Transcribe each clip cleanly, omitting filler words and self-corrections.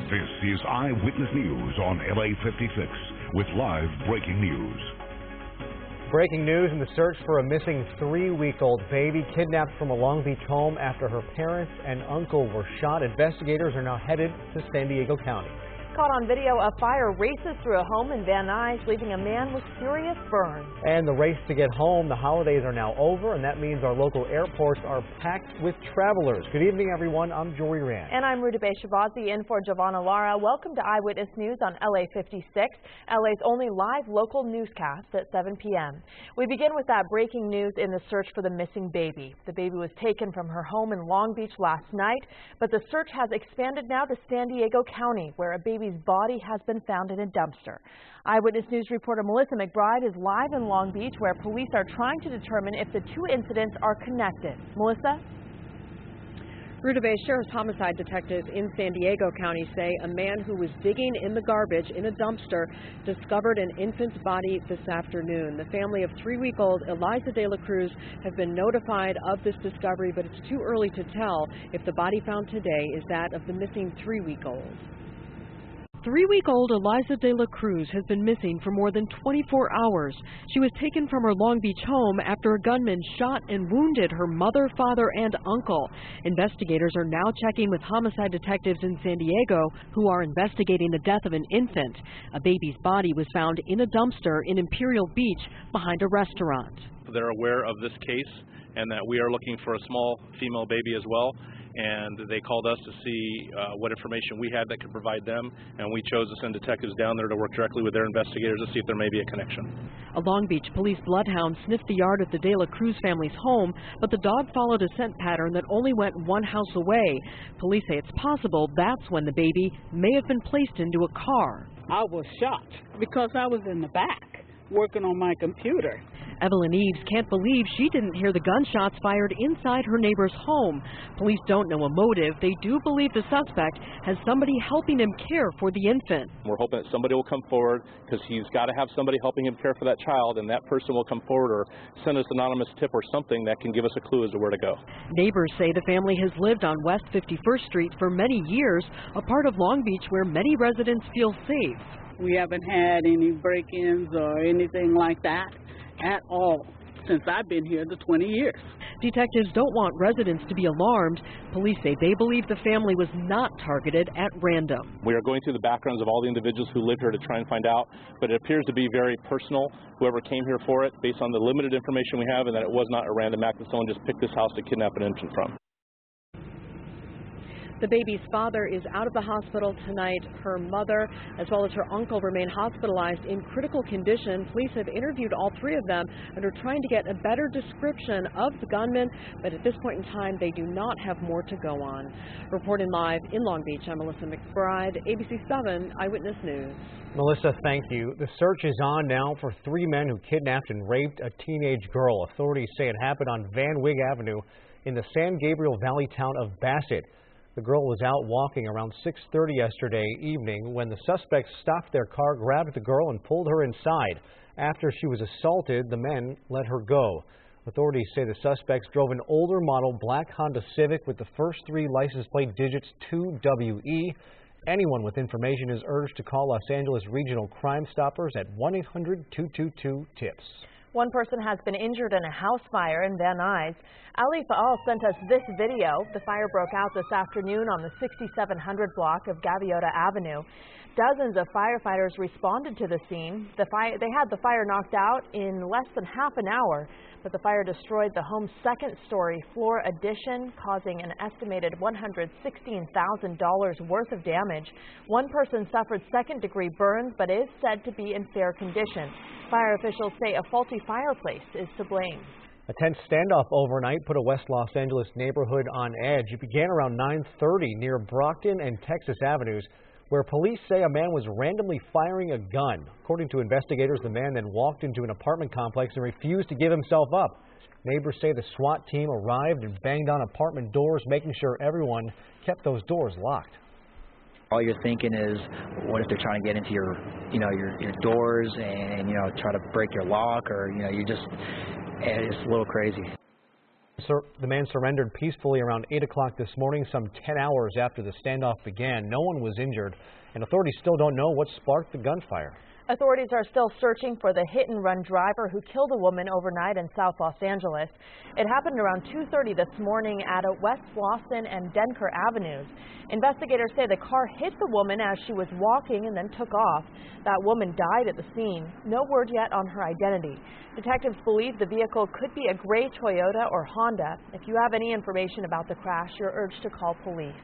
This is Eyewitness News on LA56 with live breaking news. Breaking news in the search for a missing 3-week-old baby kidnapped from a Long Beach home after her parents and uncle were shot. Investigators are now headed to San Diego County. Caught on video, a fire races through a home in Van Nuys, leaving a man with serious burns. And the race to get home. The holidays are now over, and that means our local airports are packed with travelers. Good evening, everyone. I'm Jory Rand. And I'm Rutabe Shavazi in for Giovanna Lara. Welcome to Eyewitness News on LA56, LA's only live local newscast at 7 p.m. We begin with that breaking news in the search for the missing baby. The baby was taken from her home in Long Beach last night, but the search has expanded now to San Diego County, where a baby's body has been found in a dumpster. Eyewitness News reporter Melissa McBride is live in Long Beach, where police are trying to determine if the two incidents are connected. Melissa? Rutabe, Sheriff's homicide detectives in San Diego County say a man who was digging in the garbage in a dumpster discovered an infant's body this afternoon. The family of 3-week-old Eliza De La Cruz have been notified of this discovery, but it's too early to tell if the body found today is that of the missing 3-week-old. 3-week-old Eliza De La Cruz has been missing for more than 24 hours. She was taken from her Long Beach home after a gunman shot and wounded her mother, father, and uncle. Investigators are now checking with homicide detectives in San Diego who are investigating the death of an infant. A baby's body was found in a dumpster in Imperial Beach behind a restaurant. They're aware of this case and that we are looking for a small female baby as well. And they called us to see what information we had that could provide them, and we chose to send detectives down there to work directly with their investigators to see if there may be a connection. A Long Beach police bloodhound sniffed the yard at the De La Cruz family's home, but the dog followed a scent pattern that only went one house away. Police say it's possible that's when the baby may have been placed into a car. I was shocked because I was in the back working on my computer. Evelyn Eves can't believe she didn't hear the gunshots fired inside her neighbor's home. Police don't know a motive. They do believe the suspect has somebody helping him care for the infant. We're hoping that somebody will come forward because he's got to have somebody helping him care for that child, and that person will come forward or send us an anonymous tip or something that can give us a clue as to where to go. Neighbors say the family has lived on West 51st Street for many years, a part of Long Beach where many residents feel safe. We haven't had any break-ins or anything like that at all since I've been here the 20 years. Detectives don't want residents to be alarmed. Police say they believe the family was not targeted at random. We are going through the backgrounds of all the individuals who live here to try and find out, but it appears to be very personal, whoever came here for it, based on the limited information we have, and that it was not a random act that someone just picked this house to kidnap an infant from. The baby's father is out of the hospital tonight. Her mother, as well as her uncle, remain hospitalized in critical condition. Police have interviewed all three of them and are trying to get a better description of the gunman, but at this point in time, they do not have more to go on. Reporting live in Long Beach, I'm Melissa McBride, ABC7 Eyewitness News. Melissa, thank you. The search is on now for 3 men who kidnapped and raped a teenage girl. Authorities say it happened on Van Wyck Avenue in the San Gabriel Valley town of Bassett. The girl was out walking around 6:30 yesterday evening when the suspects stopped their car, grabbed the girl, and pulled her inside. After she was assaulted, the men let her go. Authorities say the suspects drove an older model black Honda Civic with the first 3 license plate digits 2WE. Anyone with information is urged to call Los Angeles Regional Crime Stoppers at 1-800-222-TIPS. One person has been injured in a house fire in Van Nuys. Ali Faal sent us this video. The fire broke out this afternoon on the 6700 block of Gaviota Avenue. Dozens of firefighters responded to the scene. They had the fire knocked out in less than half an hour, but the fire destroyed the home's second-story floor addition, causing an estimated $116,000 worth of damage. One person suffered second-degree burns, but is said to be in fair condition. Fire officials say a faulty fireplace is to blame. A tense standoff overnight put a West Los Angeles neighborhood on edge. It began around 9:30 near Brockton and Texas Avenues, where police say a man was randomly firing a gun. According to investigators, the man then walked into an apartment complex and refused to give himself up. Neighbors say the SWAT team arrived and banged on apartment doors, making sure everyone kept those doors locked. All you're thinking is, what if they're trying to get into your doors and, try to break your lock, or, it's a little crazy. The man surrendered peacefully around 8 o'clock this morning, some 10 hours after the standoff began. No one was injured, and authorities still don't know what sparked the gunfire. Authorities are still searching for the hit-and-run driver who killed a woman overnight in South Los Angeles. It happened around 2:30 this morning at West Slauson and Denker Avenues. Investigators say the car hit the woman as she was walking and then took off. That woman died at the scene. No word yet on her identity. Detectives believe the vehicle could be a gray Toyota or Honda. If you have any information about the crash, you're urged to call police.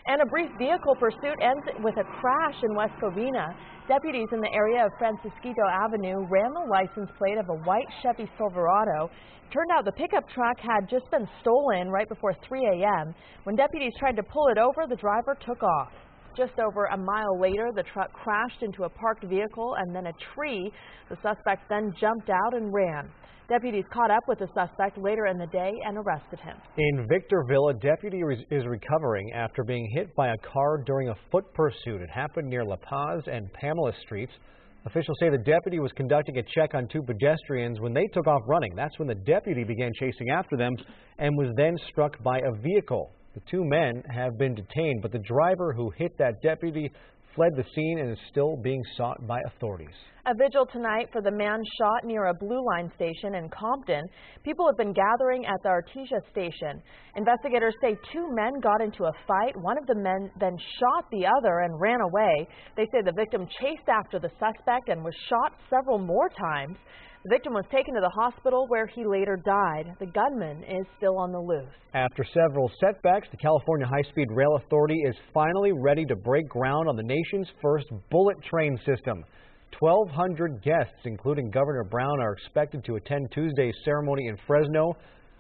And a brief vehicle pursuit ends with a crash in West Covina. Deputies in the area of Francisquito Avenue ran the license plate of a white Chevy Silverado. Turned out the pickup truck had just been stolen right before 3 a.m. When deputies tried to pull it over, the driver took off. Just over a mile later, the truck crashed into a parked vehicle and then a tree. The suspect then jumped out and ran. Deputies caught up with the suspect later in the day and arrested him. In Victorville, a deputy is recovering after being hit by a car during a foot pursuit. It happened near La Paz and Pamela Streets. Officials say the deputy was conducting a check on two pedestrians when they took off running. That's when the deputy began chasing after them and was then struck by a vehicle. The two men have been detained, but the driver who hit that deputy fled the scene and is still being sought by authorities. A vigil tonight for the man shot near a Blue Line station in Compton. People have been gathering at the Artesia station. Investigators say two men got into a fight. One of the men then shot the other and ran away. They say the victim chased after the suspect and was shot several more times. The victim was taken to the hospital where he later died. The gunman is still on the loose. After several setbacks, the California High-Speed Rail Authority is finally ready to break ground on the nation's first bullet train system. 1,200 guests, including Governor Brown, are expected to attend Tuesday's ceremony in Fresno.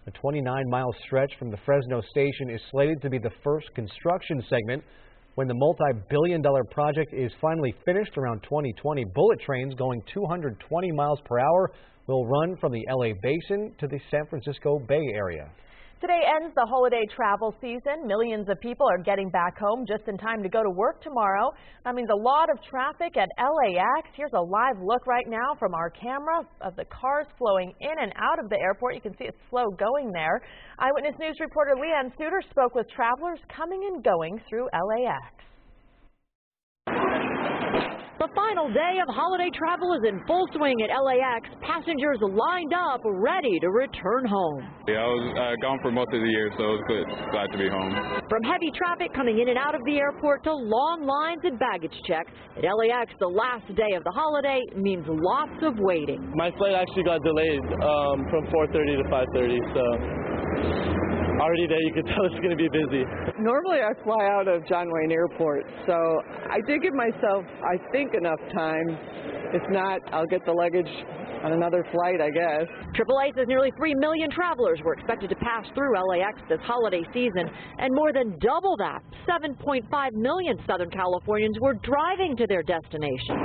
A 29-mile stretch from the Fresno station is slated to be the first construction segment. When the multi-billion-dollar project is finally finished around 2020, bullet trains going 220 miles per hour will run from the LA Basin to the San Francisco Bay Area. Today ends the holiday travel season. Millions of people are getting back home just in time to go to work tomorrow. That means a lot of traffic at LAX. Here's a live look right now from our camera of the cars flowing in and out of the airport. You can see it's slow going there. Eyewitness News reporter Leanne Suter spoke with travelers coming and going through LAX. The final day of holiday travel is in full swing at LAX. Passengers lined up, ready to return home. Yeah, I was gone for most of the year, so it was good. Glad to be home. From heavy traffic coming in and out of the airport to long lines and baggage check, at LAX, the last day of the holiday means lots of waiting. My flight actually got delayed from 4:30 to 5:30, so already there you can tell it's going to be busy. Normally I fly out of John Wayne Airport, so I did give myself, I think, enough time. If not, I'll get the luggage on another flight, I guess. AAA says nearly 3 million travelers were expected to pass through LAX this holiday season, and more than double that, 7.5 million Southern Californians were driving to their destination.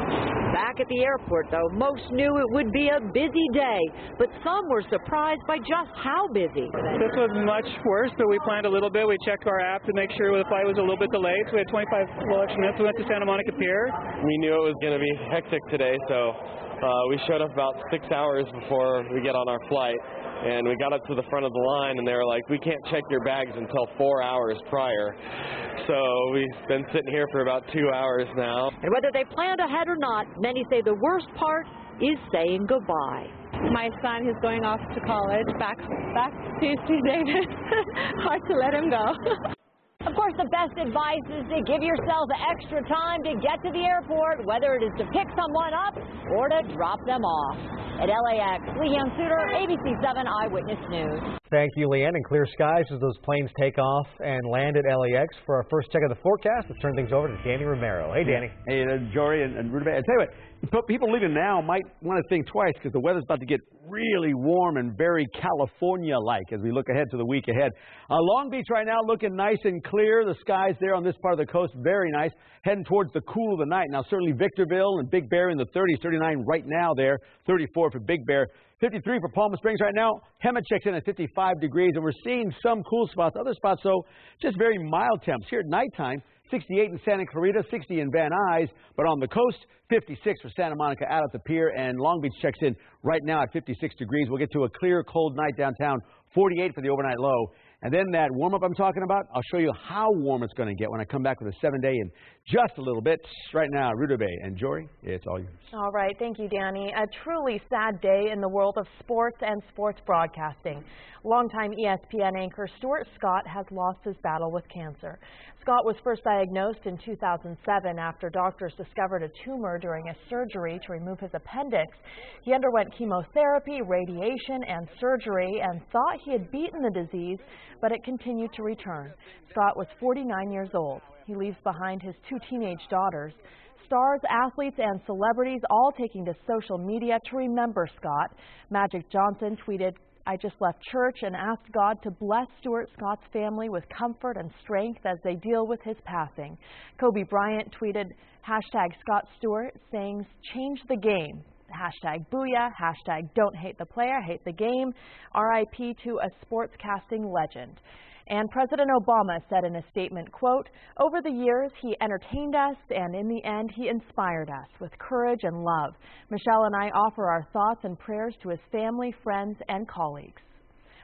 Back at the airport, though, most knew it would be a busy day, but some were surprised by just how busy. This was much worse, but we planned a little bit. We checked our app to make sure the flight was a little bit delayed, so we had 25 extra minutes. We went to Santa Monica Pier. We knew it was going to be hectic today, so we showed up about 6 hours before we get on our flight, and we got up to the front of the line, and they were like, we can't check your bags until 4 hours prior. So we've been sitting here for about 2 hours now. And whether they planned ahead or not, many say the worst part is saying goodbye. My son is going off to college, back to UC Davis. Hard to let him go. Of course, the best advice is to give yourself extra time to get to the airport, whether it is to pick someone up or to drop them off. At LAX, Leanne Suter, ABC7 Eyewitness News. Thank you, Leanne. And clear skies as those planes take off and land at LAX. For our first check of the forecast, let's turn things over to Danny Romero. Hey, Danny. Hey, Jory and Rudabeh. I tell you what, people leaving now might want to think twice because the weather's about to get really warm and very California-like as we look ahead to the week ahead. Long Beach right now looking nice and clear. The skies there on this part of the coast, very nice. Heading towards the cool of the night. Now, certainly Victorville and Big Bear in the 30s, 39 right now there, 34 for Big Bear. 53 for Palm Springs right now. Hemet checks in at 55 degrees, and we're seeing some cool spots. Other spots, though, just very mild temps. Here at nighttime, 68 in Santa Clarita, 60 in Van Nuys, but on the coast, 56 for Santa Monica out at the pier, and Long Beach checks in right now at 56 degrees. We'll get to a clear, cold night downtown, 48 for the overnight low. And then that warm-up I'm talking about, I'll show you how warm it's going to get when I come back with a 7-day in just a little bit. Right now, Ruta Bay and Jory, it's all yours. All right. Thank you, Danny. A truly sad day in the world of sports and sports broadcasting. Longtime ESPN anchor Stuart Scott has lost his battle with cancer. Scott was first diagnosed in 2007 after doctors discovered a tumor during a surgery to remove his appendix. He underwent chemotherapy, radiation, and surgery and thought he had beaten the disease, but it continued to return. Scott was 49 years old. He leaves behind his 2 teenage daughters. Stars, athletes, and celebrities all taking to social media to remember Scott. Magic Johnson tweeted, "I just left church and asked God to bless Stuart Scott's family with comfort and strength as they deal with his passing." Kobe Bryant tweeted, #Scott Stewart, saying, "Change the game." #Booyah, #Don't hate the player, hate the game. RIP to a sportscasting legend. And President Obama said in a statement, quote, "Over the years, he entertained us, and in the end, he inspired us with courage and love. Michelle and I offer our thoughts and prayers to his family, friends, and colleagues."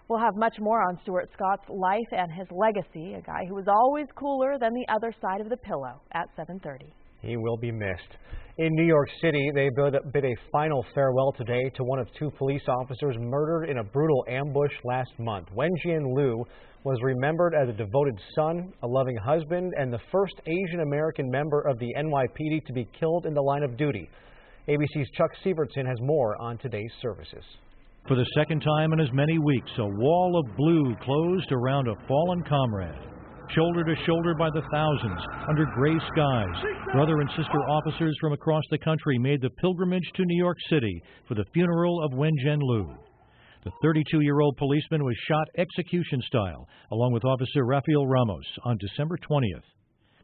We'll have much more on Stuart Scott's life and his legacy, a guy who was always cooler than the other side of the pillow, at 7:30. He will be missed. In New York City, they bid a final farewell today to one of 2 police officers murdered in a brutal ambush last month. Wenjian Liu was remembered as a devoted son, a loving husband, and the first Asian American member of the NYPD to be killed in the line of duty. ABC's Chuck Sievertson has more on today's services. For the second time in as many weeks, a wall of blue closed around a fallen comrade. Shoulder to shoulder by the thousands, under gray skies, brother and sister officers from across the country made the pilgrimage to New York City for the funeral of Wenjian Liu. The 32-year-old policeman was shot execution style, along with Officer Rafael Ramos, on December 20th.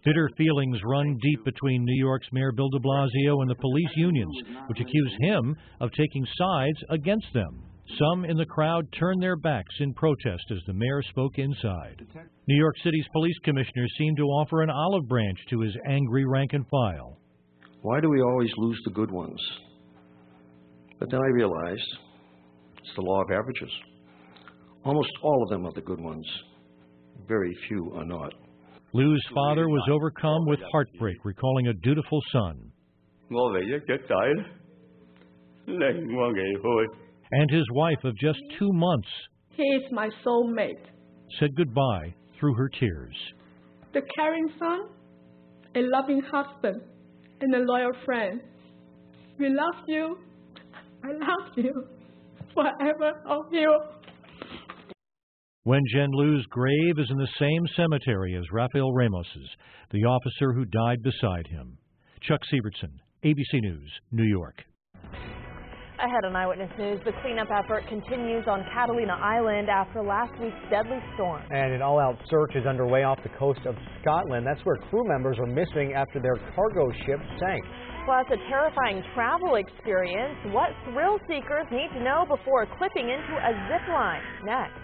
Bitter feelings run deep between New York's Mayor Bill de Blasio and the police unions, which accuse him of taking sides against them. Some in the crowd turned their backs in protest as the mayor spoke inside. New York City's police commissioner seemed to offer an olive branch to his angry rank and file. Why do we always lose the good ones? But then I realized it's the law of averages. Almost all of them are the good ones. Very few are not. Liu's father was overcome with heartbreak, recalling a dutiful son. And his wife of just 2 months, "He is my soulmate," said goodbye through her tears. "The caring son, a loving husband, and a loyal friend. We love you. I love you. Forever of you." Wenjian Liu's grave is in the same cemetery as Rafael Ramos's, the officer who died beside him. Chuck Sievertson, ABC News, New York. Ahead on Eyewitness News, the cleanup effort continues on Catalina Island after last week's deadly storm. And an all-out search is underway off the coast of Scotland. That's where crew members are missing after their cargo ship sank. Plus, a terrifying travel experience. What thrill seekers need to know before clipping into a zip line. Next.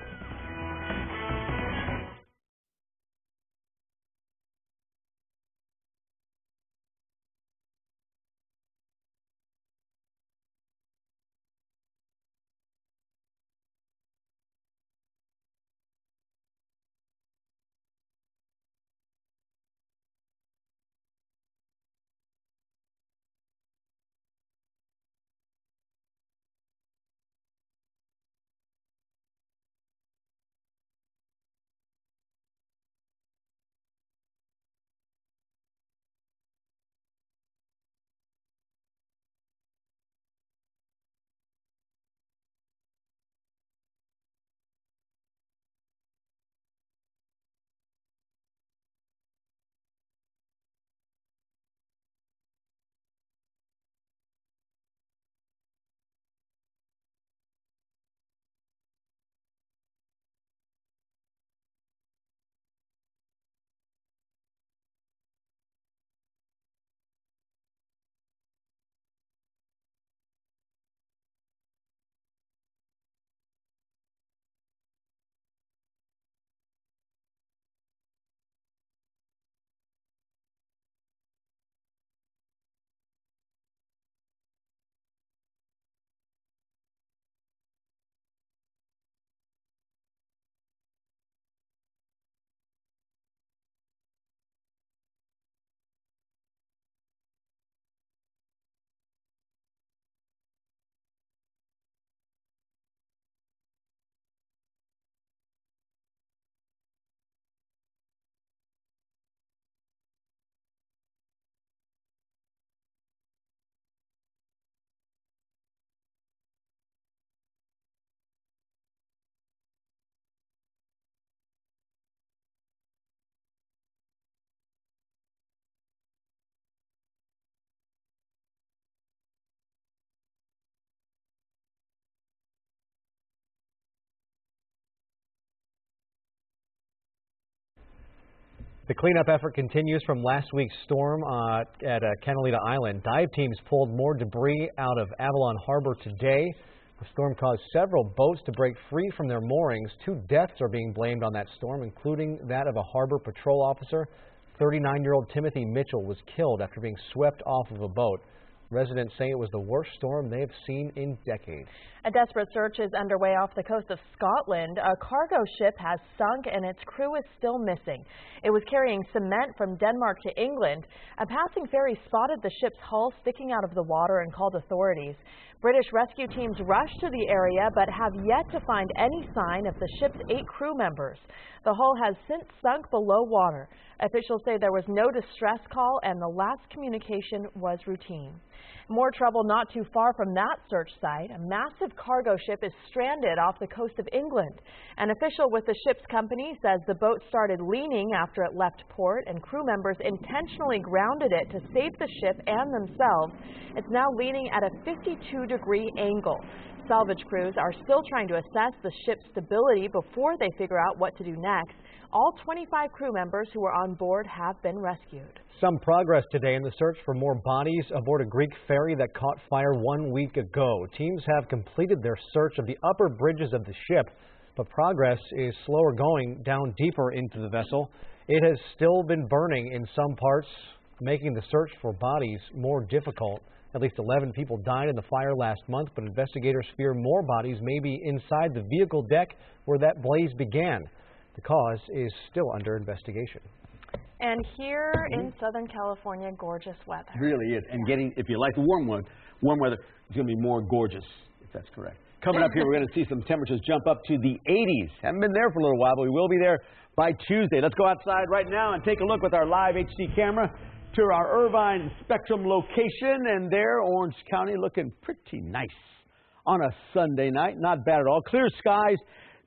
The cleanup effort continues from last week's storm at Catalina Island. Dive teams pulled more debris out of Avalon Harbor today. The storm caused several boats to break free from their moorings. 2 deaths are being blamed on that storm, including that of a harbor patrol officer. 39-year-old Timothy Mitchell was killed after being swept off of a boat. Residents say it was the worst storm they have seen in decades. A desperate search is underway off the coast of Scotland. A cargo ship has sunk and its crew is still missing. It was carrying cement from Denmark to England. A passing ferry spotted the ship's hull sticking out of the water and called authorities. British rescue teams rushed to the area but have yet to find any sign of the ship's 8 crew members. The hull has since sunk below water. Officials say there was no distress call and the last communication was routine. More trouble not too far from that search site. A massive cargo ship is stranded off the coast of England. An official with the ship's company says the boat started leaning after it left port and crew members intentionally grounded it to save the ship and themselves. It's now leaning at a 52-degree angle. Salvage crews are still trying to assess the ship's stability before they figure out what to do next. All 25 crew members who were on board have been rescued. Some progress today in the search for more bodies aboard a Greek ferry that caught fire 1 week ago. Teams have completed their search of the upper bridges of the ship, but progress is slower going down deeper into the vessel. It has still been burning in some parts, making the search for bodies more difficult. At least 11 people died in the fire last month, but investigators fear more bodies may be inside the vehicle deck where that blaze began. The cause is still under investigation. And here in Southern California, gorgeous weather. Really is. And if you like the warm weather, it's going to be more gorgeous, if that's correct. Coming up here, we're going to see some temperatures jump up to the 80s. Haven't been there for a little while, but we will be there by Tuesday. Let's go outside right now and take a look with our live HD camera to our Irvine Spectrum location. And there, Orange County looking pretty nice on a Sunday night. Not bad at all. Clear skies.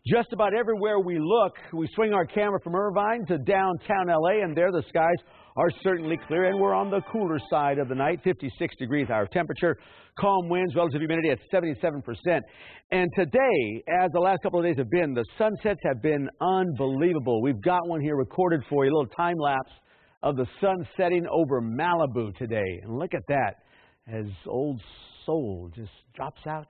Just about everywhere we look, we swing our camera from Irvine to downtown L.A., and there the skies are certainly clear, and we're on the cooler side of the night, 56 degrees our temperature, calm winds, relative humidity at 77%. And today, as the last couple of days have been, the sunsets have been unbelievable. We've got one here recorded for you, a little time-lapse of the sun setting over Malibu today. And look at that, as Old Soul just drops out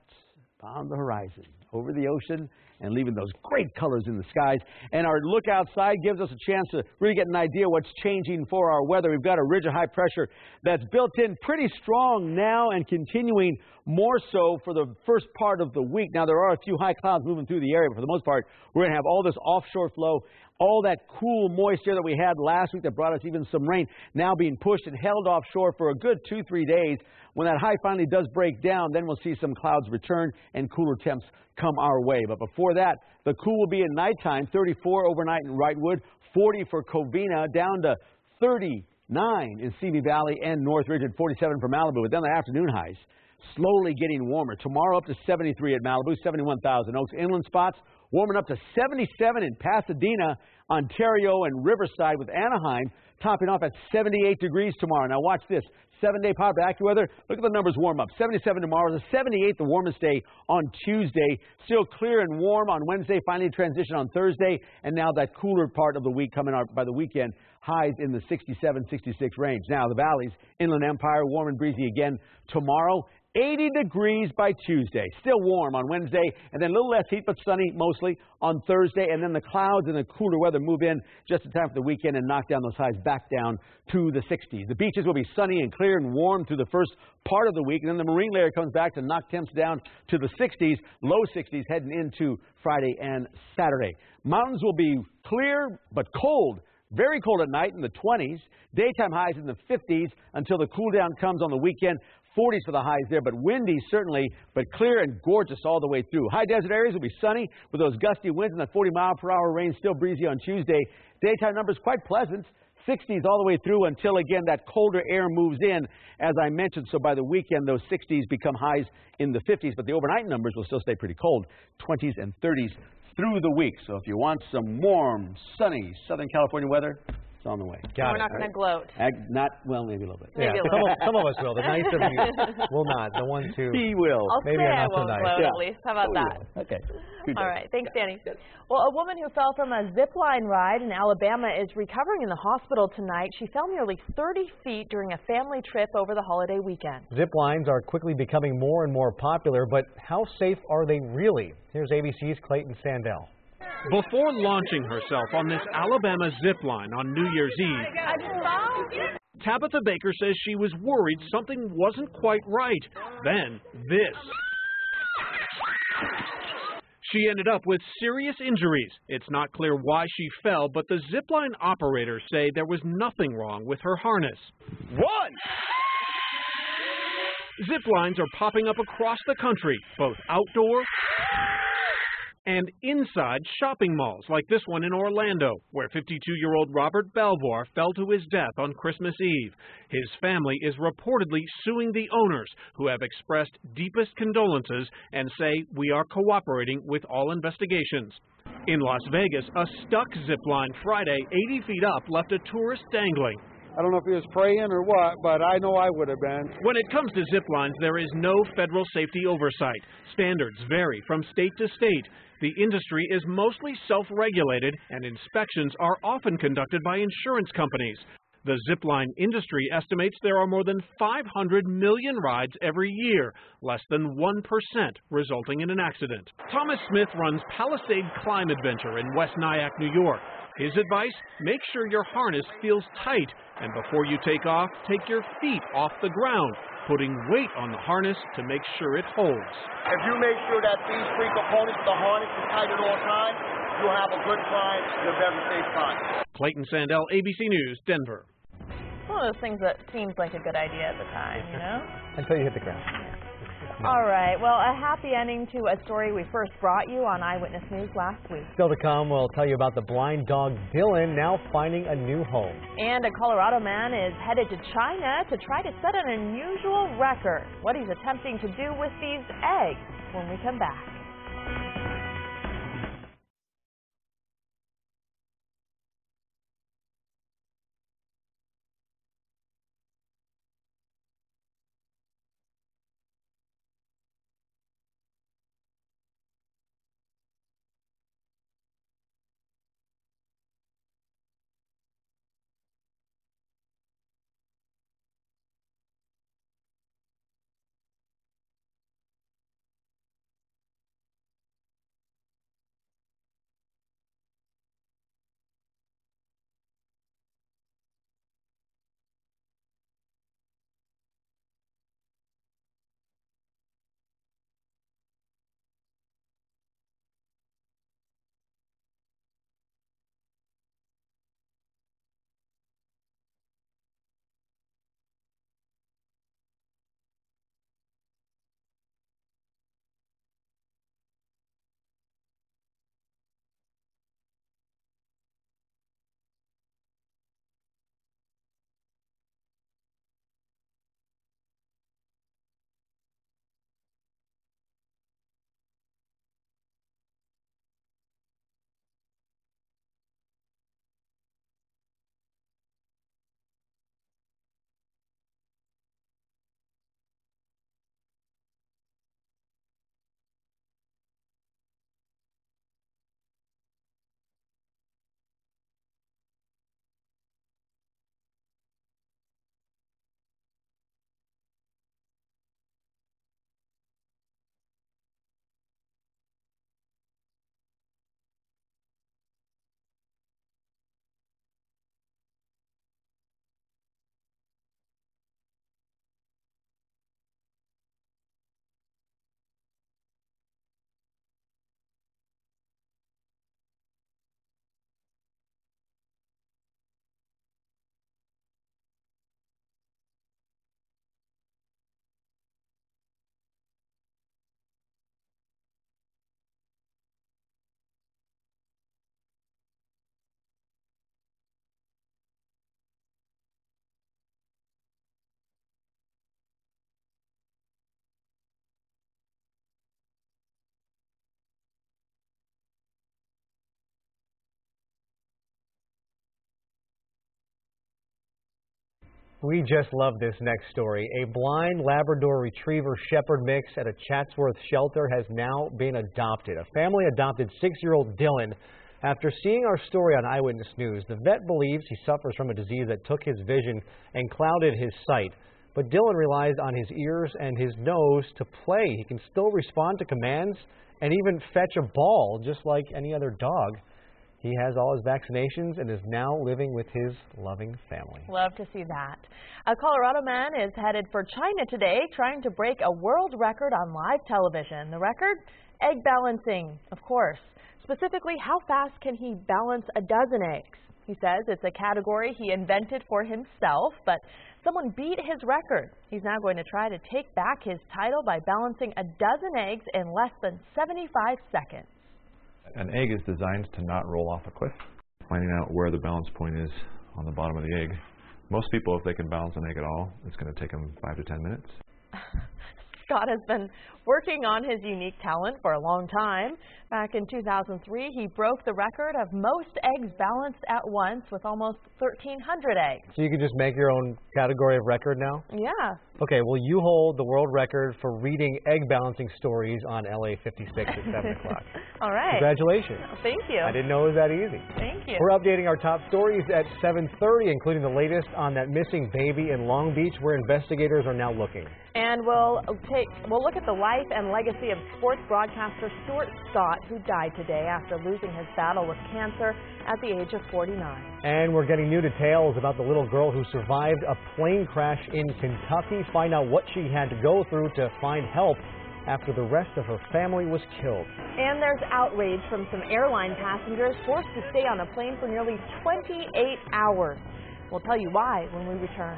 on the horizon, over the ocean, and leaving those great colors in the skies. And our look outside gives us a chance to really get an idea what's changing for our weather. We've got a ridge of high pressure that's built in pretty strong now and continuing more so for the first part of the week. Now, there are a few high clouds moving through the area, but for the most part, we're going to have all this offshore flow, all that cool moisture that we had last week that brought us even some rain, now being pushed and held offshore for a good 2-3 days. When that high finally does break down, then we'll see some clouds return and cooler temps come our way. But before that, the cool will be at nighttime, 34 overnight in Wrightwood, 40 for Covina, down to 39 in Simi Valley and Northridge, and 47 for Malibu. But then the afternoon highs slowly getting warmer. Tomorrow up to 73 at Malibu, 71 Thousand Oaks. Inland spots warming up to 77 in Pasadena, Ontario, and Riverside, with Anaheim topping off at 78 degrees tomorrow. Now watch this. 7-day power back weather. Look at the numbers warm up. 77 tomorrow. The 78 the warmest day on Tuesday. Still clear and warm on Wednesday. Finally transition on Thursday. And now that cooler part of the week coming out by the weekend. Highs in the 67, 66 range. Now the valleys, Inland Empire, warm and breezy again tomorrow. 80 degrees by Tuesday. Still warm on Wednesday, and then a little less heat, but sunny mostly on Thursday. And then the clouds and the cooler weather move in just in time for the weekend and knock down those highs back down to the 60s. The beaches will be sunny and clear and warm through the first part of the week. And then the marine layer comes back to knock temps down to the 60s, low 60s heading into Friday and Saturday. Mountains will be clear but cold. Very cold at night in the 20s. Daytime highs in the 50s until the cool down comes on the weekend. 40s for the highs there, but windy certainly, but clear and gorgeous all the way through. High desert areas will be sunny with those gusty winds and that 40-mile-per-hour rain, still breezy on Tuesday. Daytime numbers quite pleasant, 60s all the way through until, again, that colder air moves in, as I mentioned. So by the weekend, those 60s become highs in the 50s, but the overnight numbers will still stay pretty cold, 20s and 30s through the week. So if you want some warm, sunny Southern California weather, It's on the way. We're not going to gloat. Well, maybe a little bit. Maybe some of us will. The nice of you will not. The ones who he will. I'll maybe say are not I won't so nice. gloat at least. How about that? Okay. All right. Thanks, Danny. Well, a woman who fell from a zip line ride in Alabama is recovering in the hospital tonight. She fell nearly 30 feet during a family trip over the holiday weekend. Zip lines are quickly becoming more and more popular, but how safe are they really? Here's ABC's Clayton Sandell. Before launching herself on this Alabama zip line on New Year's Eve, Tabitha Baker says she was worried something wasn't quite right. Then this. She ended up with serious injuries. It's not clear why she fell, but the zipline operators say there was nothing wrong with her harness. Zip lines are popping up across the country, both outdoor and inside shopping malls, like this one in Orlando, where 52-year-old Robert Belvoir fell to his death on Christmas Eve. His family is reportedly suing the owners, who have expressed deepest condolences and say, "We are cooperating with all investigations." In Las Vegas, a stuck zip line Friday 80 feet up left a tourist dangling. I don't know if he was praying or what, but I know I would have been. When it comes to zip lines, there is no federal safety oversight. Standards vary from state to state. The industry is mostly self-regulated, and inspections are often conducted by insurance companies. The zipline industry estimates there are more than 500 million rides every year, less than 1% resulting in an accident. Thomas Smith runs Palisade Climb Adventure in West Nyack, New York. His advice, make sure your harness feels tight, and before you take off, take your feet off the ground, putting weight on the harness to make sure it holds. If you make sure that these three components of the harness is tight at all times, you'll have a good climb and a very safe climb. Clayton Sandell, ABC News, Denver. One of those things that seems like a good idea at the time, you know? Until you hit the ground. All right. Well, a happy ending to a story we first brought you on Eyewitness News last week. Still to come, we'll tell you about the blind dog Dylan now finding a new home. And a Colorado man is headed to China to try to set an unusual record. What he's attempting to do with these eggs when we come back. We just love this next story. A blind Labrador Retriever Shepherd mix at a Chatsworth shelter has now been adopted. A family adopted 6-year-old Dylan. After seeing our story on Eyewitness News, the vet believes he suffers from a disease that took his vision and clouded his sight. But Dylan relies on his ears and his nose to play. He can still respond to commands and even fetch a ball just like any other dog. He has all his vaccinations and is now living with his loving family. Love to see that. A Colorado man is headed for China today, trying to break a world record on live television. The record? Egg balancing, of course. Specifically, how fast can he balance a dozen eggs? He says it's a category he invented for himself, but someone beat his record. He's now going to try to take back his title by balancing a dozen eggs in less than 75 seconds. An egg is designed to not roll off a cliff. Finding out where the balance point is on the bottom of the egg. Most people, if they can balance an egg at all, it's going to take them 5 to 10 minutes. Scott has been working on his unique talent for a long time. Back in 2003, he broke the record of most eggs balanced at once with almost 1,300 eggs. So you can just make your own category of record now? Yeah. Okay, well, you hold the world record for reading egg balancing stories on LA56 at 7 o'clock. All right. Congratulations. Thank you. I didn't know it was that easy. Thank you. We're updating our top stories at 7:30, including the latest on that missing baby in Long Beach, where investigators are now looking. And we'll look at the life and legacy of sports broadcaster Stuart Scott, who died today after losing his battle with cancer at the age of 49. And we're getting new details about the little girl who survived a plane crash in Kentucky. Find out what she had to go through to find help after the rest of her family was killed. And there's outrage from some airline passengers forced to stay on a plane for nearly 28 hours. We'll tell you why when we return.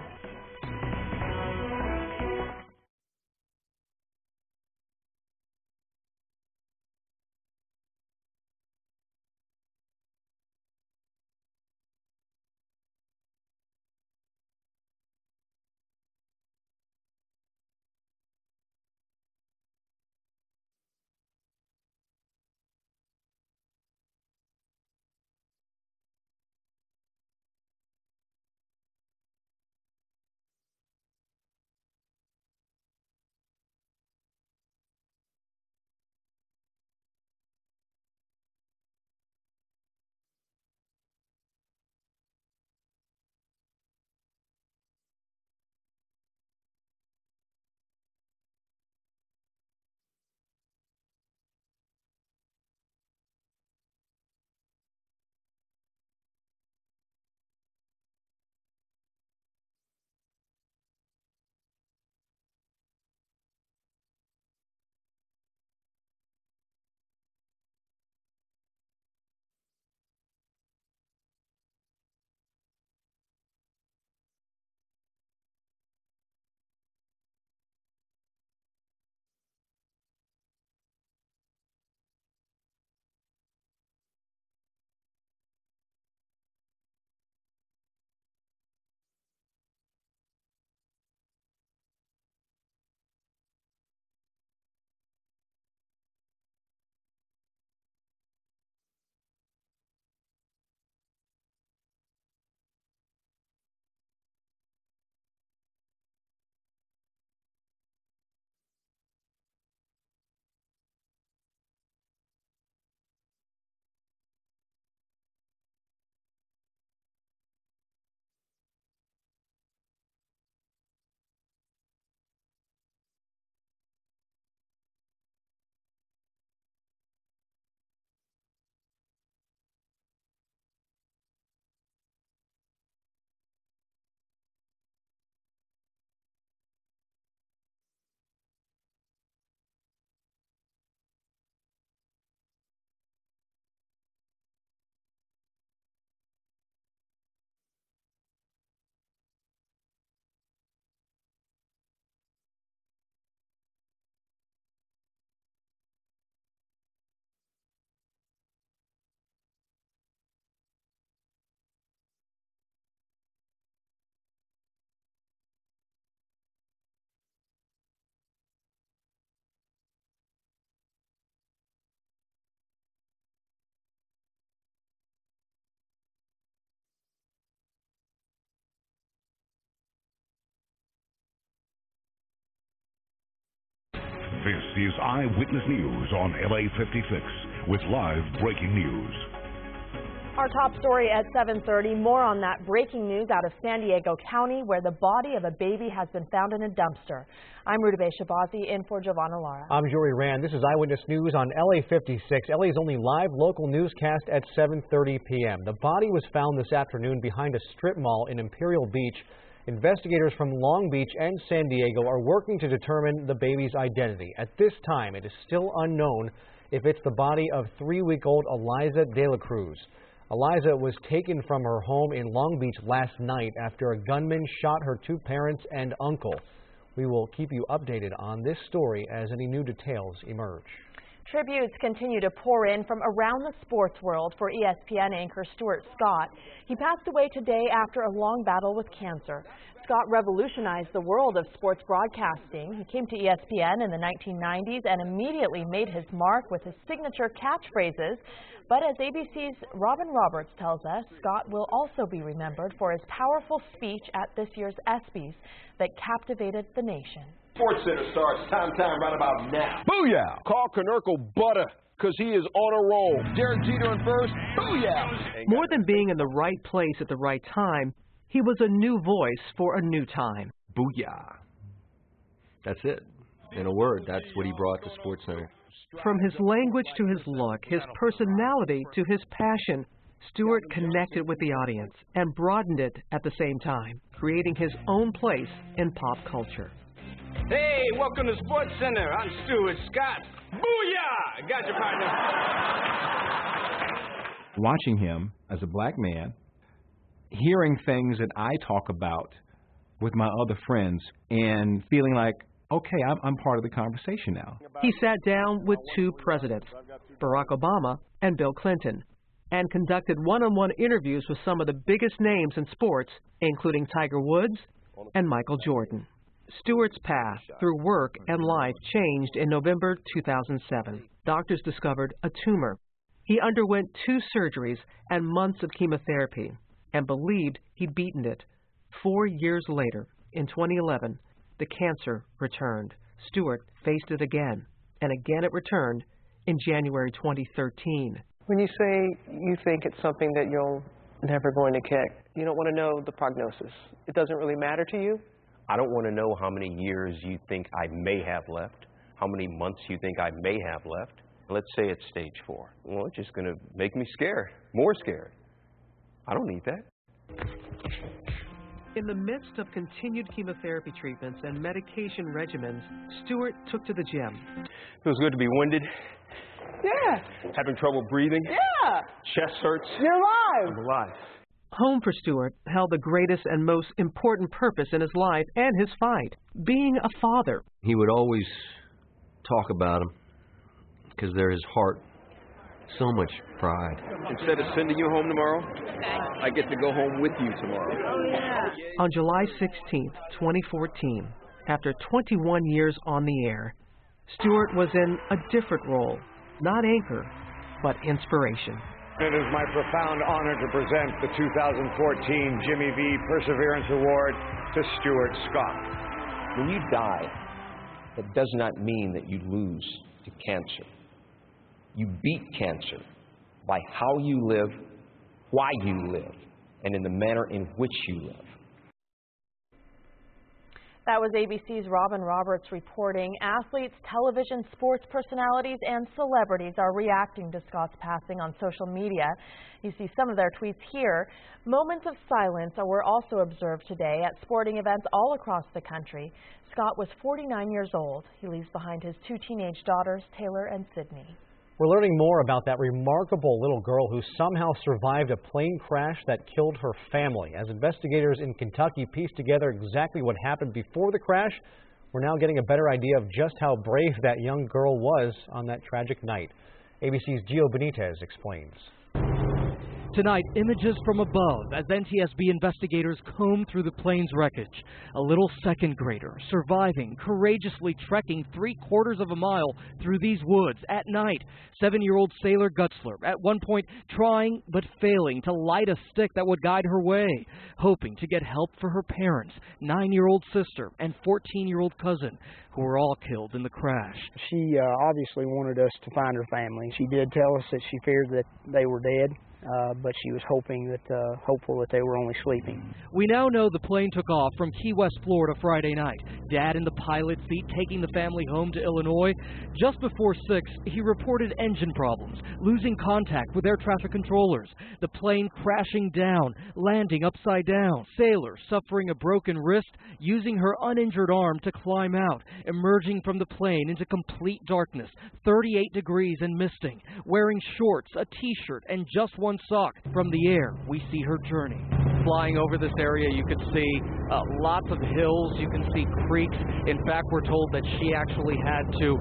This is Eyewitness News on LA56 with live breaking news. Our top story at 7:30. More on that breaking news out of San Diego County, where the body of a baby has been found in a dumpster. I'm Rudabe Shabazi, in for Giovanna Lara. I'm Jory Rand. This is Eyewitness News on LA56, LA's only live local newscast at 7:30 p.m. The body was found this afternoon behind a strip mall in Imperial Beach. Investigators from Long Beach and San Diego are working to determine the baby's identity. At this time, it is still unknown if it's the body of 3-week-old Eliza De La Cruz. Eliza was taken from her home in Long Beach last night after a gunman shot her 2 parents and uncle. We will keep you updated on this story as any new details emerge. Tributes continue to pour in from around the sports world for ESPN anchor Stuart Scott. He passed away today after a long battle with cancer. Scott revolutionized the world of sports broadcasting. He came to ESPN in the 1990s and immediately made his mark with his signature catchphrases. But as ABC's Robin Roberts tells us, Scott will also be remembered for his powerful speech at this year's ESPYs that captivated the nation. Sports Center starts time right about now. Booyah! Call Konerko butter, because he is on a roll. Derek Jeter in first. Booyah! More than being in the right place at the right time, he was a new voice for a new time. Booyah. That's it. In a word, that's what he brought to Sports Center. From his language to his look, his personality to his passion, Stewart connected with the audience and broadened it at the same time, creating his own place in pop culture. Hey, welcome to Sports Center. I'm Stuart Scott. Booyah! Got your partner. Watching him as a black man, hearing things that I talk about with my other friends, and feeling like, okay, I'm part of the conversation now. He sat down with 2 presidents, Barack Obama and Bill Clinton, and conducted one-on-one interviews with some of the biggest names in sports, including Tiger Woods and Michael Jordan. Stewart's path through work and life changed in November 2007. Doctors discovered a tumor. He underwent 2 surgeries and months of chemotherapy and believed he'd beaten it. 4 years later, in 2011, the cancer returned. Stewart faced it again, and again it returned in January 2013. When you say you think it's something that you're never going to kick, you don't want to know the prognosis. It doesn't really matter to you? I don't want to know how many years you think I may have left, how many months you think I may have left. Let's say it's stage 4. Well, it's just going to make me scared, more scared. I don't need that. In the midst of continued chemotherapy treatments and medication regimens, Stewart took to the gym. Feels good to be winded. Yeah. Having trouble breathing. Yeah. Chest hurts. You're alive. I'm alive. Home for Stewart held the greatest and most important purpose in his life and his fight, being a father. He would always talk about him because they're his heart. So much pride. Instead of sending you home tomorrow, I get to go home with you tomorrow. On July 16th, 2014, after 21 years on the air, Stewart was in a different role, not anchor, but inspiration. It is my profound honor to present the 2014 Jimmy V Perseverance Award to Stuart Scott. When you die, that does not mean that you lose to cancer. You beat cancer by how you live, why you live, and in the manner in which you live. That was ABC's Robin Roberts reporting. Athletes, television, sports personalities, and celebrities are reacting to Scott's passing on social media. You see some of their tweets here. Moments of silence were also observed today at sporting events all across the country. Scott was 49 years old. He leaves behind his 2 teenage daughters, Taylor and Sydney. We're learning more about that remarkable little girl who somehow survived a plane crash that killed her family. As investigators in Kentucky piece together exactly what happened before the crash, we're now getting a better idea of just how brave that young girl was on that tragic night. ABC's Gio Benitez explains. Tonight, images from above as NTSB investigators comb through the plane's wreckage. A little second grader surviving, courageously trekking 3/4 of a mile through these woods at night. 7-year-old Sailor Gutzler at one point trying but failing to light a stick that would guide her way, hoping to get help for her parents, 9-year-old sister and 14-year-old cousin, who were all killed in the crash. She obviously wanted us to find her family. She did tell us that she feared that they were dead, but she was hopeful that they were only sleeping. We now know the plane took off from Key West, Florida Friday night. Dad in the pilot seat taking the family home to Illinois. Just before 6, he reported engine problems, losing contact with air traffic controllers. The plane crashing down, landing upside down. Sailor suffering a broken wrist, using her uninjured arm to climb out, emerging from the plane into complete darkness, 38 degrees and misting, wearing shorts, a t-shirt, and just one sock. From the air, we see her journey. Flying over this area, you can see lots of hills, you can see creeks. In fact, we're told that she actually had to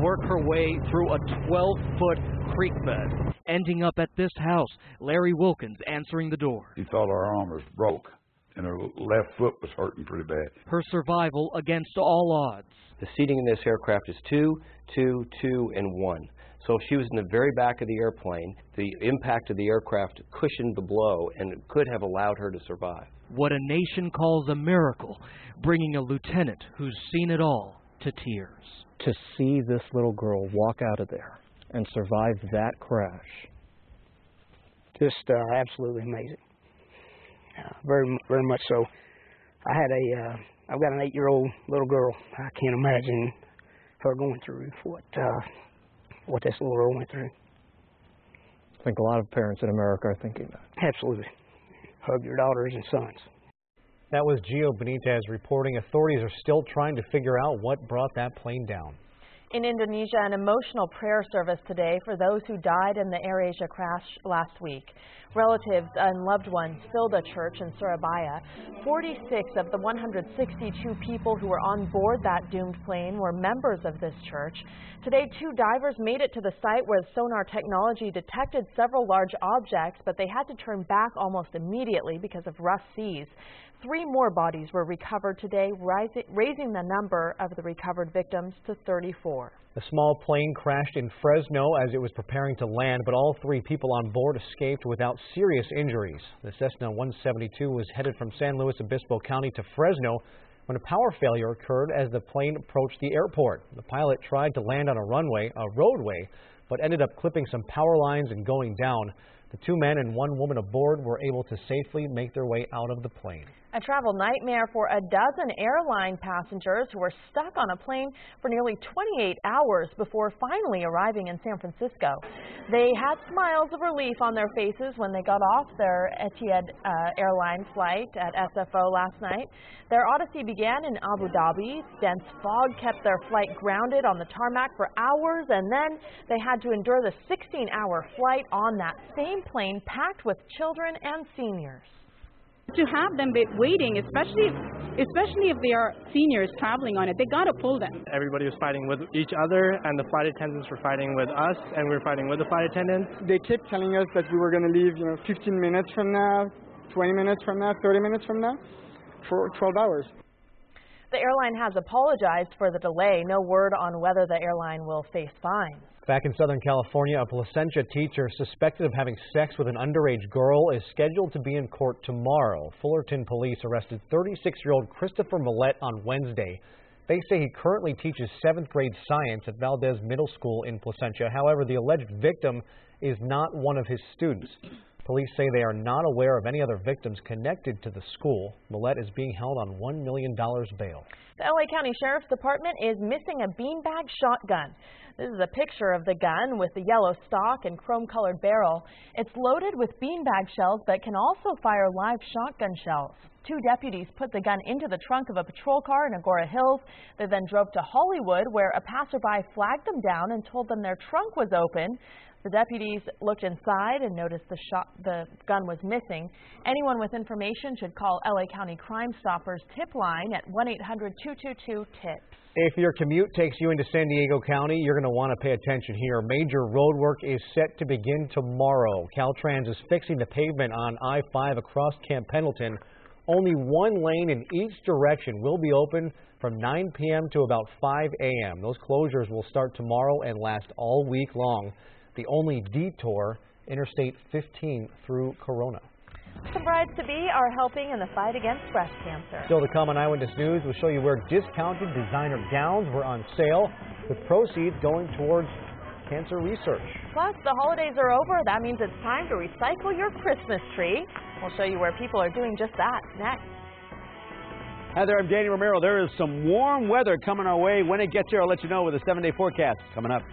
work her way through a 12-foot creek bed, ending up at this house. Larry Wilkins answering the door. He thought our arm was broke, and her left foot was hurting pretty bad. Her survival against all odds. The seating in this aircraft is 2, 2, 2, and 1. So if she was in the very back of the airplane, the impact of the aircraft cushioned the blow and could have allowed her to survive. What a nation calls a miracle, bringing a lieutenant who's seen it all to tears. To see this little girl walk out of there and survive that crash, just absolutely amazing. Very much so. I've got an 8-year-old little girl. I can't imagine her going through what this little girl went through. I think a lot of parents in America are thinking that. Absolutely. Hug your daughters and sons. That was Gio Benitez reporting. Authorities are still trying to figure out what brought that plane down. In Indonesia, an emotional prayer service today for those who died in the AirAsia crash last week. Relatives and loved ones filled a church in Surabaya. 46 of the 162 people who were on board that doomed plane were members of this church. Today, 2 divers made it to the site where sonar technology detected several large objects, but they had to turn back almost immediately because of rough seas. 3 more bodies were recovered today, raising the number of the recovered victims to 34. The small plane crashed in Fresno as it was preparing to land, but all 3 people on board escaped without serious injuries. The Cessna 172 was headed from San Luis Obispo County to Fresno when a power failure occurred as the plane approached the airport. The pilot tried to land on a roadway, but ended up clipping some power lines and going down. The 2 men and 1 woman aboard were able to safely make their way out of the plane. A travel nightmare for a dozen airline passengers who were stuck on a plane for nearly 28 hours before finally arriving in San Francisco. They had smiles of relief on their faces when they got off their Etihad airline flight at SFO last night. Their odyssey began in Abu Dhabi. Dense fog kept their flight grounded on the tarmac for hours, and then they had to endure the 16-hour flight on that same plane packed with children and seniors. To have them waiting, especially if they are seniors traveling on it, they got to pull them. Everybody was fighting with each other, and the flight attendants were fighting with us, and we were fighting with the flight attendants. They kept telling us that we were going to leave, 15 minutes from now, 20 minutes from now, 30 minutes from now, for 12 hours. The airline has apologized for the delay. No word on whether the airline will face fines. Back in Southern California, a Placentia teacher suspected of having sex with an underage girl is scheduled to be in court tomorrow. Fullerton police arrested 36-year-old Christopher Millette on Wednesday. They say he currently teaches 7th grade science at Valdez Middle School in Placentia. However, the alleged victim is not one of his students. Police say they are not aware of any other victims connected to the school. Millette is being held on $1 million bail. The LA County Sheriff's Department is missing a beanbag shotgun. This is a picture of the gun with the yellow stock and chrome-colored barrel. It's loaded with beanbag shells but can also fire live shotgun shells. 2 deputies put the gun into the trunk of a patrol car in Agora Hills. They then drove to Hollywood, where a passerby flagged them down and told them their trunk was open. The deputies looked inside and noticed the gun was missing. Anyone with information should call LA County Crime Stoppers tip line at 1-800-222-TIPS. If your commute takes you into San Diego County, you're going to want to pay attention here. Major road work is set to begin tomorrow. Caltrans is fixing the pavement on I-5 across Camp Pendleton. Only 1 lane in each direction will be open from 9 p.m. to about 5 a.m. Those closures will start tomorrow and last all week long. The only detour, Interstate 15 through Corona. Some brides-to-be are helping in the fight against breast cancer. Still to come on Eyewitness News, we'll show you where discounted designer gowns were on sale, with proceeds going towards cancer research. Plus, the holidays are over. That means it's time to recycle your Christmas tree. We'll show you where people are doing just that next. Hi there, I'm Danny Romero. There is some warm weather coming our way. When it gets here, I'll let you know with a 7-day forecast coming up.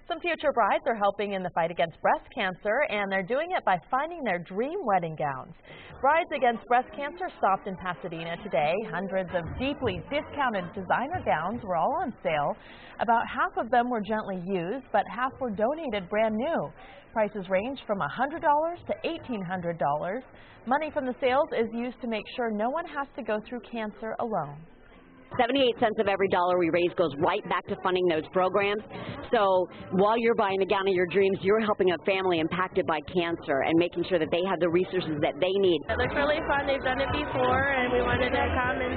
Some future brides are helping in the fight against breast cancer, and they're doing it by finding their dream wedding gowns. Brides Against Breast Cancer stopped in Pasadena today. Hundreds of deeply discounted designer gowns were all on sale. About half of them were gently used, but half were donated brand new. Prices range from $100 to $1,800. Money from the sales is used to make sure no one has to go through cancer alone. 78 cents of every dollar we raise goes right back to funding those programs. So while you're buying the gown of your dreams, you're helping a family impacted by cancer and making sure that they have the resources that they need. It looks really fun. They've done it before, and we wanted to come and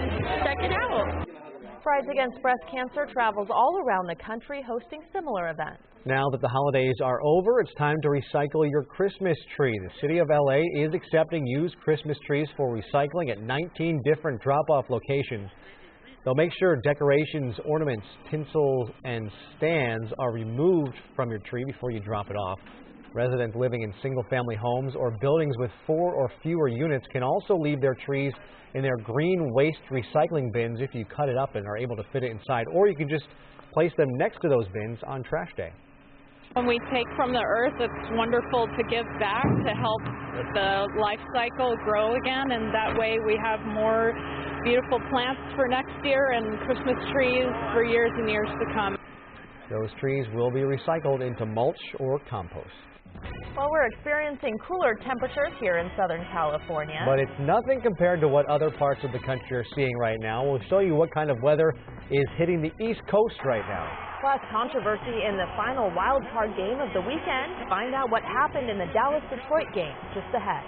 check it out. Brides Against Breast Cancer travels all around the country hosting similar events. Now that the holidays are over, it's time to recycle your Christmas tree. The city of LA is accepting used Christmas trees for recycling at 19 different drop-off locations. They'll make sure decorations, ornaments, tinsel, and stands are removed from your tree before you drop it off. Residents living in single-family homes or buildings with 4 or fewer units can also leave their trees in their green waste recycling bins if you cut it up and are able to fit it inside, or you can just place them next to those bins on trash day. When we take from the earth, it's wonderful to give back to help the life cycle grow again, and that way we have more beautiful plants for next year and Christmas trees for years and years to come. Those trees will be recycled into mulch or compost. Well, we're experiencing cooler temperatures here in Southern California. But it's nothing compared to what other parts of the country are seeing right now. We'll show you what kind of weather is hitting the East Coast right now. Plus, controversy in the final wild card game of the weekend. Find out what happened in the Dallas-Detroit game just ahead.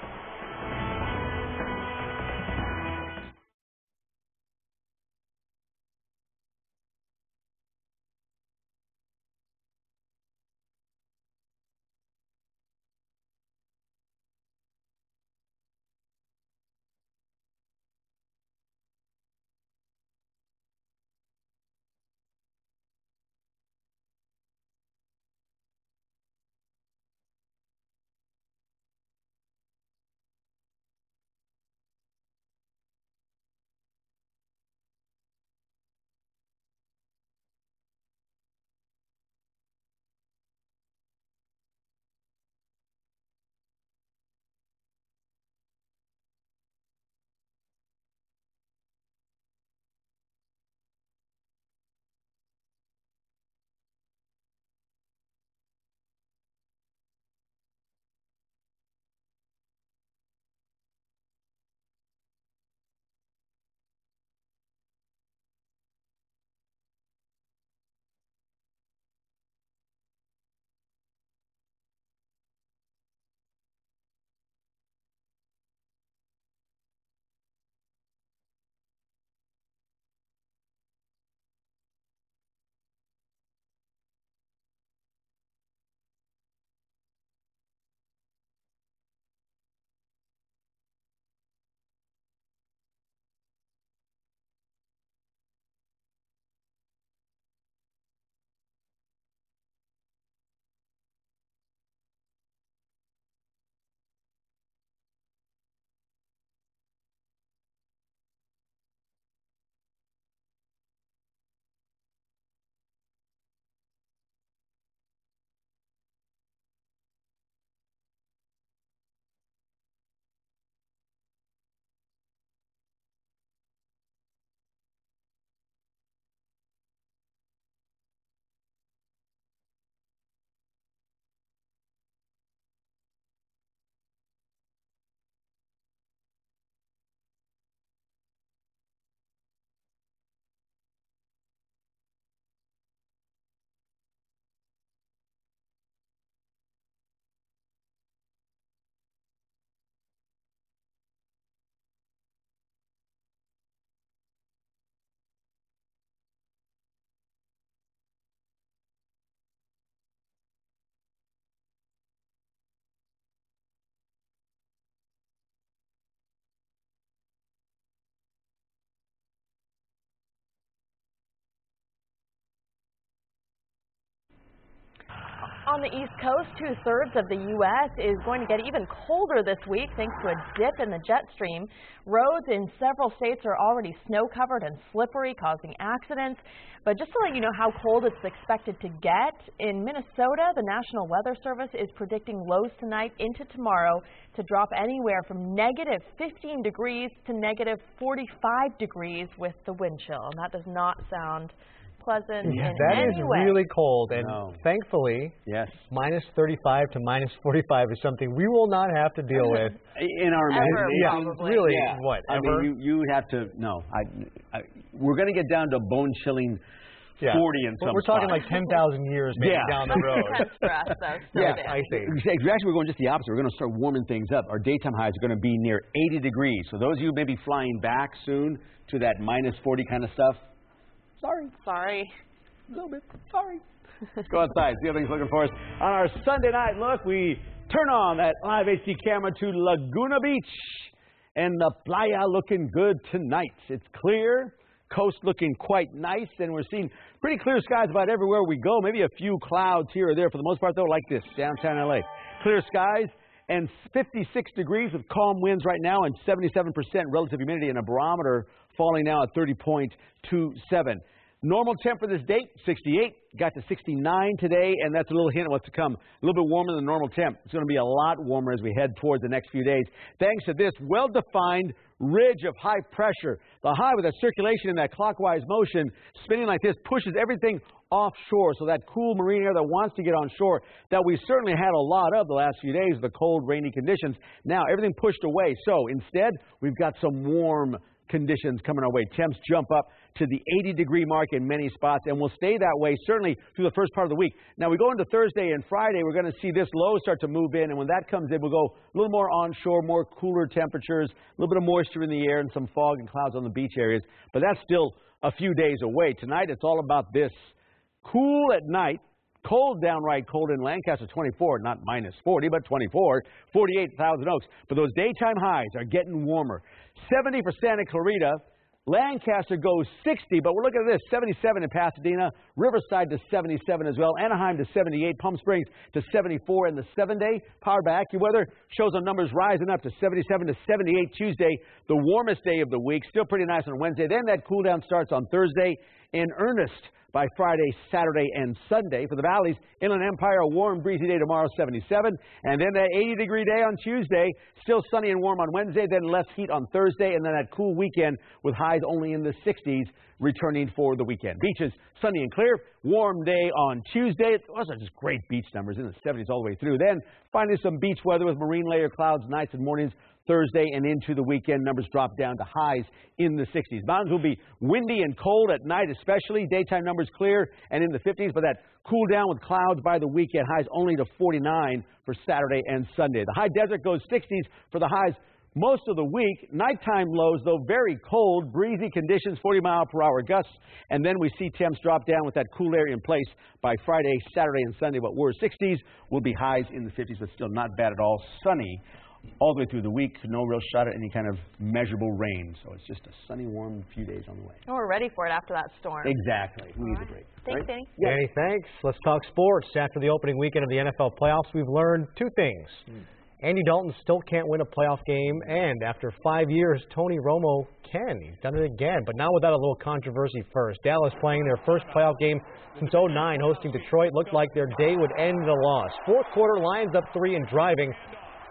on the East Coast, 2/3 of the U.S. is going to get even colder this week thanks to a dip in the jet stream. Roads in several states are already snow-covered and slippery, causing accidents. But just to let you know how cold it's expected to get, in Minnesota, the National Weather Service is predicting lows tonight into tomorrow to drop anywhere from -15 degrees to -45 degrees with the wind chill. And that does not sound pleasant in that any is way. really cold, and thankfully, yes, -35 to -45 is something we will not have to deal with in our imagination. Really, what? I mean, you have to. No, we're going to get down to bone-chilling 40 in some We're talking spots. like 10,000 years maybe down the road. Actually, we're going just the opposite. We're going to start warming things up. Our daytime highs are going to be near 80 degrees. So those of you maybe flying back soon to that -40 kind of stuff, sorry. A little bit. Sorry. Let's go outside, see how things looking for us. On our Sunday night look, we turn on that live HD camera to Laguna Beach. And the playa looking good tonight. It's clear, coast looking quite nice, and we're seeing pretty clear skies about everywhere we go. Maybe a few clouds here or there. For the most part, though, like this, downtown LA. Clear skies and 56 degrees with calm winds right now and 77% relative humidity and a barometer falling now at 30.27. Normal temp for this date, 68. Got to 69 today, and that's a little hint of what's to come. A little bit warmer than normal temp. It's going to be a lot warmer as we head towards the next few days, thanks to this well-defined ridge of high pressure. The high with that circulation in that clockwise motion, spinning like this, pushes everything offshore. So that cool marine air that wants to get on shore, that we certainly had a lot of the last few days, the cold, rainy conditions. Now, everything pushed away. So instead, we've got some warm conditions coming our way. Temps jump up to the 80-degree mark in many spots, and will stay that way certainly through the first part of the week. Now, we go into Thursday and Friday, we're going to see this low start to move in, and when that comes in, we'll go a little more onshore, more cooler temperatures, a little bit of moisture in the air, and some fog and clouds on the beach areas. But that's still a few days away. Tonight, it's all about this. Cool at night. Cold, downright cold in Lancaster, 24, not -40, but 24, 48 Thousand Oaks. But those daytime highs are getting warmer. 70% in Clarita. Lancaster goes 60, but we're looking at this, 77 in Pasadena, Riverside to 77 as well, Anaheim to 78, Palm Springs to 74, and the 7-day powered by AccuWeather shows our numbers rising up to 77 to 78 Tuesday, the warmest day of the week, still pretty nice on Wednesday. Then that cool down starts on Thursday in earnest by Friday, Saturday, and Sunday. For the valleys, Inland Empire, a warm, breezy day tomorrow, 77. And then that 80-degree day on Tuesday, still sunny and warm on Wednesday, then less heat on Thursday, and then that cool weekend with highs only in the 60s returning for the weekend. Beaches, sunny and clear. Warm day on Tuesday. Those are just great beach numbers in the 70s all the way through. Then finally some beach weather with marine layer clouds, nights and mornings. Thursday and into the weekend, numbers drop down to highs in the 60s. Mountains will be windy and cold at night especially. Daytime numbers clear and in the 50s, but that cool down with clouds by the weekend. Highs only to 49 for Saturday and Sunday. The high desert goes 60s for the highs most of the week. Nighttime lows, though, very cold, breezy conditions, 40-mile-per-hour gusts. And then we see temps drop down with that cool air in place by Friday, Saturday, and Sunday. But we're 60s, will be highs in the 50s, but still not bad at all. Sunny all the way through the week. No real shot at any kind of measurable rain. So it's just a sunny, warm few days on the way. And we're ready for it after that storm. Exactly. We need a break. Thanks, Danny. Danny, thanks. Let's talk sports. After the opening weekend of the NFL playoffs, we've learned two things. Andy Dalton still can't win a playoff game, and after 5 years, Tony Romo can. He's done it again, but now without a little controversy first. Dallas playing their first playoff game since 2009, hosting Detroit. Looked like their day would end in a loss. Fourth quarter, Lions up 3 and driving.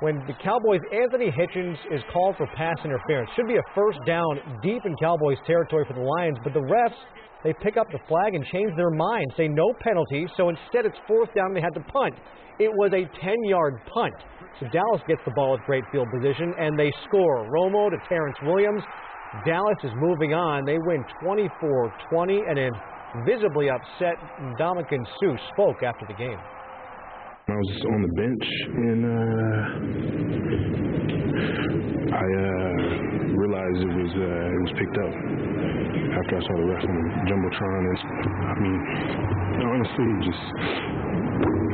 When the Cowboys' Anthony Hitchens is called for pass interference. Should be a first down deep in Cowboys territory for the Lions, but the refs, they pick up the flag and change their mind, say no penalty, so instead it's fourth down, they had to punt. It was a 10-yard punt. So Dallas gets the ball with great field position, and they score. Romo to Terrence Williams. Dallas is moving on. They win 24-20, and a visibly upset Ndamukong Suh spoke after the game. I was just on the bench, and I realized it was picked up after I saw the ref on the jumbotron. I mean, honestly,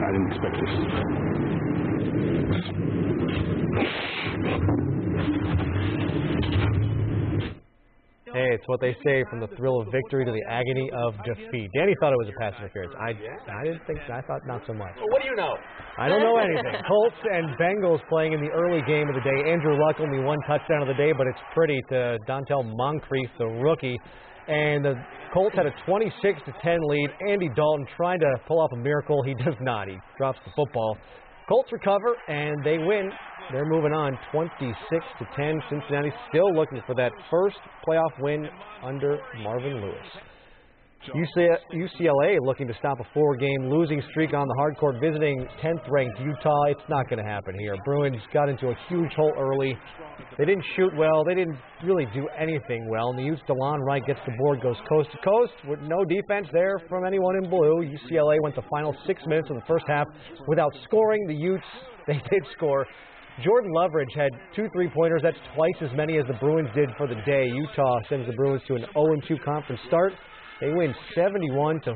I didn't expect this. Hey, it's what they say, from the thrill of victory to the agony of defeat. Danny thought it was a pass interference. I didn't think so. I thought not so much. Well, what do you know? I don't know anything. Colts and Bengals playing in the early game of the day. Andrew Luck only one touchdown of the day, but it's pretty to Dontel Moncrief, the rookie. And the Colts had a 26-10 lead. Andy Dalton trying to pull off a miracle. He does not. He drops the football. Colts recover, and they win. They're moving on 26-10. Cincinnati still looking for that first playoff win under Marvin Lewis. UCLA looking to stop a 4-game losing streak on the hardcourt, visiting 10th-ranked Utah. It's not going to happen here. Bruins got into a huge hole early. They didn't shoot well. They didn't really do anything well. And the Utes' DeLon Wright gets the board, goes coast to coast with no defense there from anyone in blue. UCLA went the final 6 minutes of the first half without scoring. The Utes, they did score. Jordan Loveridge had 2 3-pointers. That's twice as many as the Bruins did for the day. Utah sends the Bruins to an 0-2 conference start. They win 71-39.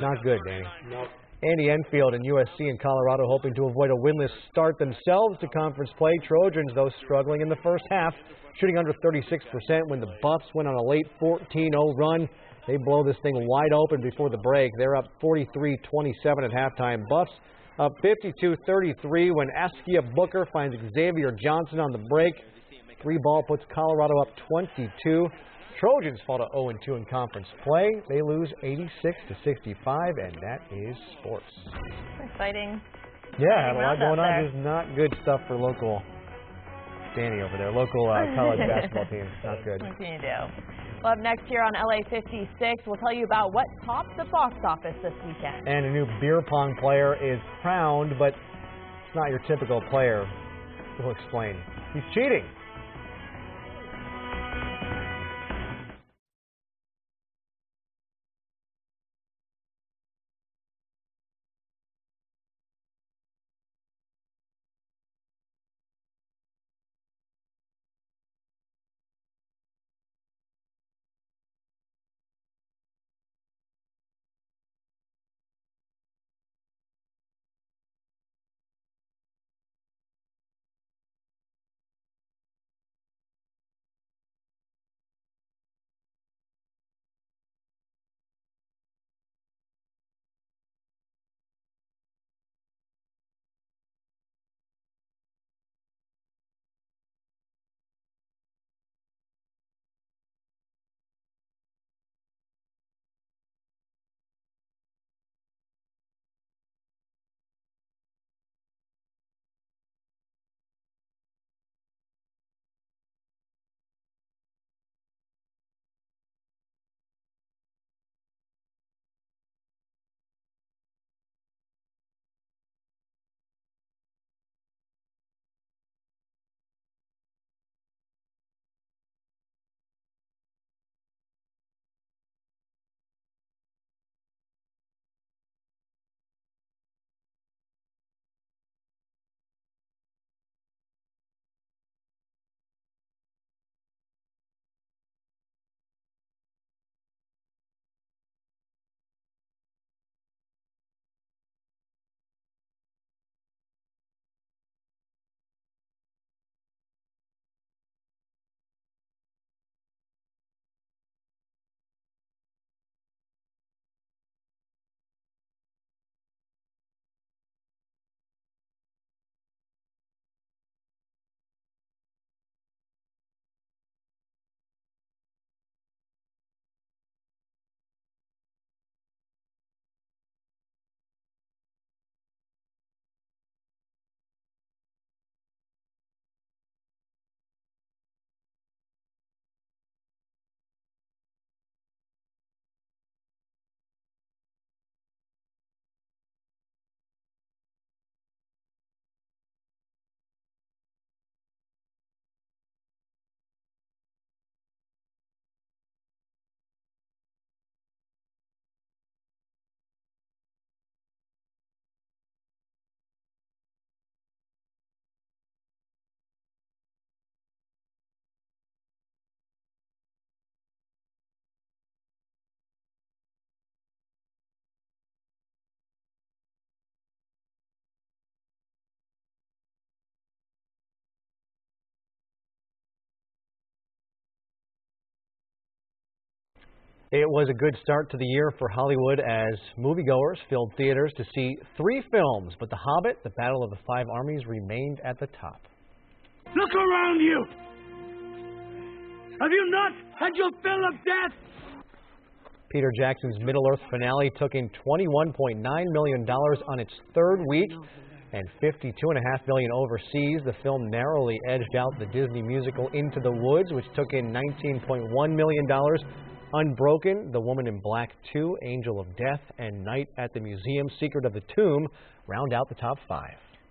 Not good, Danny. No. Andy Enfield and USC and Colorado hoping to avoid a winless start themselves to conference play. Trojans, though, struggling in the first half, shooting under 36% when the Buffs went on a late 14-0 run. They blow this thing wide open before the break. They're up 43-27 at halftime. Buffs up 52-33 when Askia Booker finds Xavier Johnson on the break. 3 ball puts Colorado up 22. Trojans fall to 0-2 in conference play. They lose 86-65, and that is sports. Exciting. Yeah, had a lot going on. Just not good stuff for local Danny over there. Local college basketball team. Not good. What can you do? Well, up next here on LA56, we'll tell you about what tops the box office this weekend. And a new beer pong player is crowned, but it's not your typical player. We'll explain. He's cheating. It was a good start to the year for Hollywood as moviegoers filled theaters to see 3 films, but The Hobbit, The Battle of the Five Armies remained at the top. Look around you! Have you not had your fill of death? Peter Jackson's Middle-earth finale took in $21.9 million on its 3rd week and $52.5 million overseas. The film narrowly edged out the Disney musical Into the Woods, which took in $19.1 million. Unbroken, The Woman in Black 2, Angel of Death, and Night at the Museum, Secret of the Tomb round out the top 5.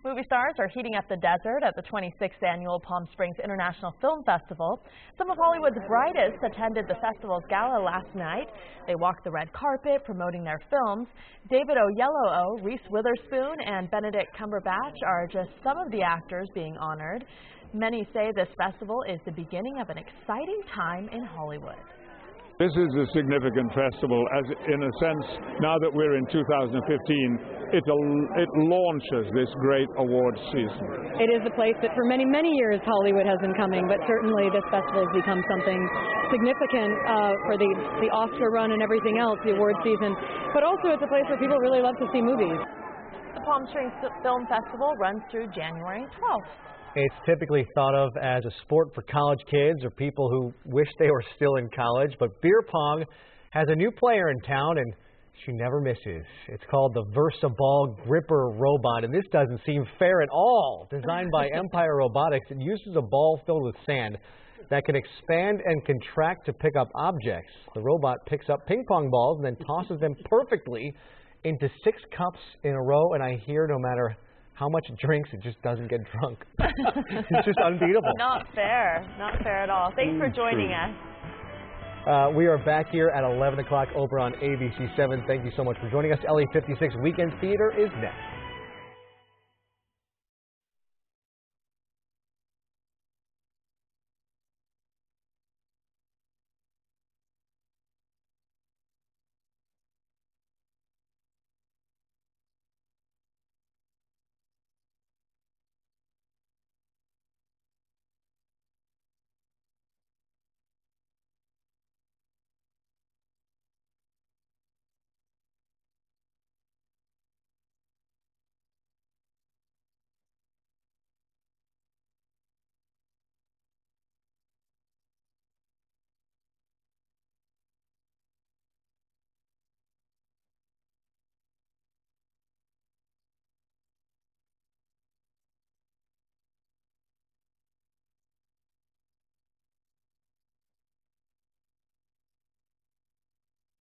Movie stars are heating up the desert at the 26th Annual Palm Springs International Film Festival. Some of Hollywood's brightest attended the festival's gala last night. They walked the red carpet promoting their films. David Oyelowo, Reese Witherspoon, and Benedict Cumberbatch are just some of the actors being honored. Many say this festival is the beginning of an exciting time in Hollywood. This is a significant festival, as in a sense, now that we're in 2015, it launches this great awards season. It is a place that for many, many years Hollywood has been coming, but certainly this festival has become something significant for the Oscar run and everything else, the award season. But also it's a place where people really love to see movies. The Palm Springs Film Festival runs through January 12th. It's typically thought of as a sport for college kids or people who wish they were still in college, but beer pong has a new player in town, and she never misses. It's called the VersaBall Gripper Robot, and this doesn't seem fair at all. Designed by Empire Robotics, it uses a ball filled with sand that can expand and contract to pick up objects. The robot picks up ping pong balls and then tosses them perfectly into 6 cups in a row, and I hear no matter how much it drinks, it just doesn't get drunk. It's just unbeatable. Not fair. Not fair at all. Thanks for joining us. We are back here at 11 o'clock over on ABC7. Thank you so much for joining us. LA56 Weekend Theater is next.